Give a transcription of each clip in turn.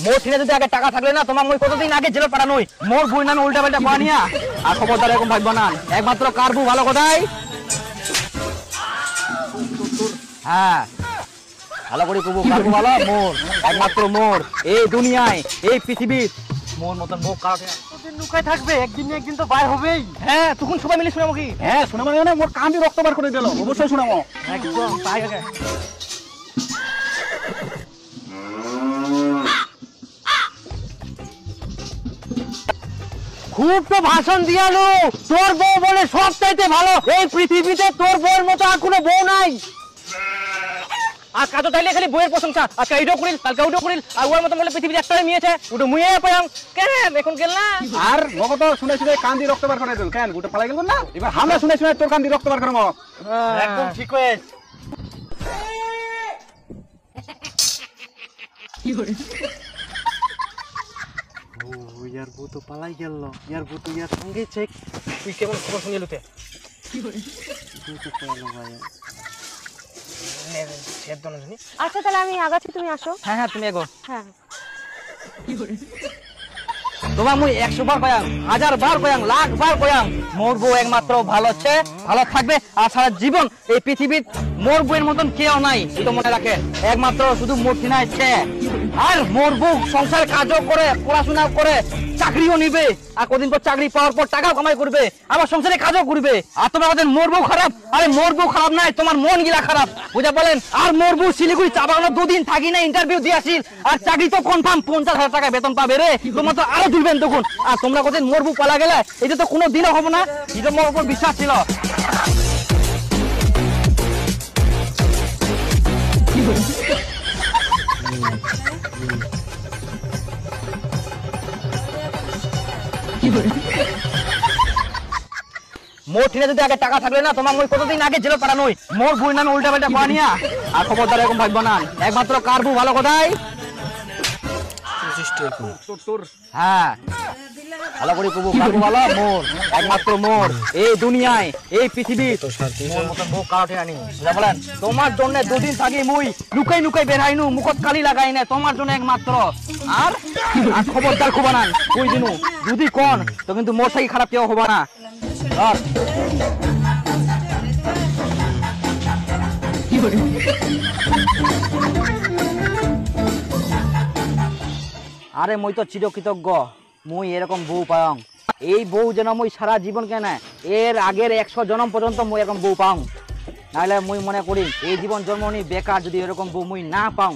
মোর ঠিনে যদি আগে টাকা থাকলে না তোমার মই কতদিন আগে জেলে পাঠানোই মোর বই নামে উল্টা পাল্টা কোয়া নিয়া আর খবরদার এরকম ভাববা না একমাত্র কারবু ভালো কথাই হ্যাঁ ভালো করে কবু কারবু ভালো মোর একমাত্র মোর এই দুনিয়ায় এই পৃথিবীর মোর মতন বউ কারো লুকায় থাকবে একদিন না একদিন তো বাইর হবেই। হ্যাঁ তখন সবাই মিলে শোনাবো কি হ্যাঁ শোনাবো না মোর কান দিয়ে রক্ত বার করে দিল অবশ্যই শোনাবো একদম তাই আগে খুব তো ভাষণ দিয়ালো তোর বউ বলে সব চাইতে ভালো এই পৃথিবীতে তোর বউর মতো আর কোনো বউ নাই আর কাজও তাইলে খালি বইয়ের প্রশংসা আজকে এইটাও করিল কালকে ওইটাও করিল আর ওর মতো বলে পৃথিবীতে একটাই মেয়েছে ওটা মুয়ে পাইম কেন এখন গেল না আর মগত শুনে শুনে কান দিয়ে রক্ত বার করে দিল কেন গোটা পালাই গেল না এবার আমরা শুনে শুনে তোর কান দিয়ে রক্ত বার করবো একদম ঠিক হয়ে ইয়ার বউ তো পালাই গেল ইয়ার বউ তো ইয়ার সঙ্গে চেক তুই কেমন খবর শুনে লুতে আচ্ছা তাহলে আমি আগাচ্ছি, তুমি আসো। হ্যাঁ হ্যাঁ তুমি এগো হ্যাঁ তোমার মুই 100 বার কয়াং 1000 বার কয়াং লাখ বার কয়াং মোর বউ একমাত্র ভালো আছে ভালো থাকবে আর সারা জীবন এই পৃথিবীর মোর বউয়ের মতন কেউ নাই তো মনে রাখে একমাত্র শুধু মূর্তি নাই আছে আর মোর বউ সংসার কাজও করে পড়াশোনা করে চাকরিও নিবে আর কদিন পর চাকরি পাওয়ার পর টাকাও কামাই করবে আবার সংসারে কাজও করবে আর তোমরা বলেন মোর বউ খারাপ আরে মোর বউ খারাপ নাই তোমার মন গিলা খারাপ বুঝা বলেন আর মোর বউ শিলিগুড়ি চা বাগানো 2 দিন থাকি না ইন্টারভিউ দিয়ে আসিল আর চাকরি তো কনফার্ম 50,000 টাকা বেতন পাবে রে তোমরা তো আরো তুলবেন তখন আর তোমরা কদিন মোর বউ পালা গেলে এটা তো কোনো দিনও হবে না এটা মোর উপর বিশ্বাস ছিল মোর ঠিনে যদি আগে টাকা থাকলে না তোমার মই কতদিন আগে জেলে পাঠানোই মোর বই নামে উল্টা পাল্টা কোয়া নিয়া আর খবরদার এরকম ভাববা না একমাত্র কারবু ভালো কথাই হ্যাঁ ভালো করে কবু কারবু ভালো মোর একমাত্র মোর এই দুনিয়ায় এই পৃথিবীর মোর মতন বউ কারো ঠিনা নেই বুঝা বলেন তোমার জন্য 2 দিন থাকি মুই লুকাই লুকাই বেরাইনু মুখত কালি লাগাই না তোমার জন্য একমাত্র আর খবরদার খুবা না কই দিনু যদি কোন তো কিন্তু মোর থেকে খারাপ কেউ হবা না আর আরে মই তো চিরকৃতজ্ঞ মুই এরকম বউ পাও এই বউ যেন মুই সারা জীবন কেন এর আগের 100 জন্ম পর্যন্ত মুই এরকম বউ পাও নাহলে মুই মনে করি এই জীবন জন্ম নি বেকার যদি এরকম বউ মুই না পাও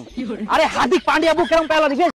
আরে হার্দিক পান্ডিয়া বউ কেমন পেলা দিবে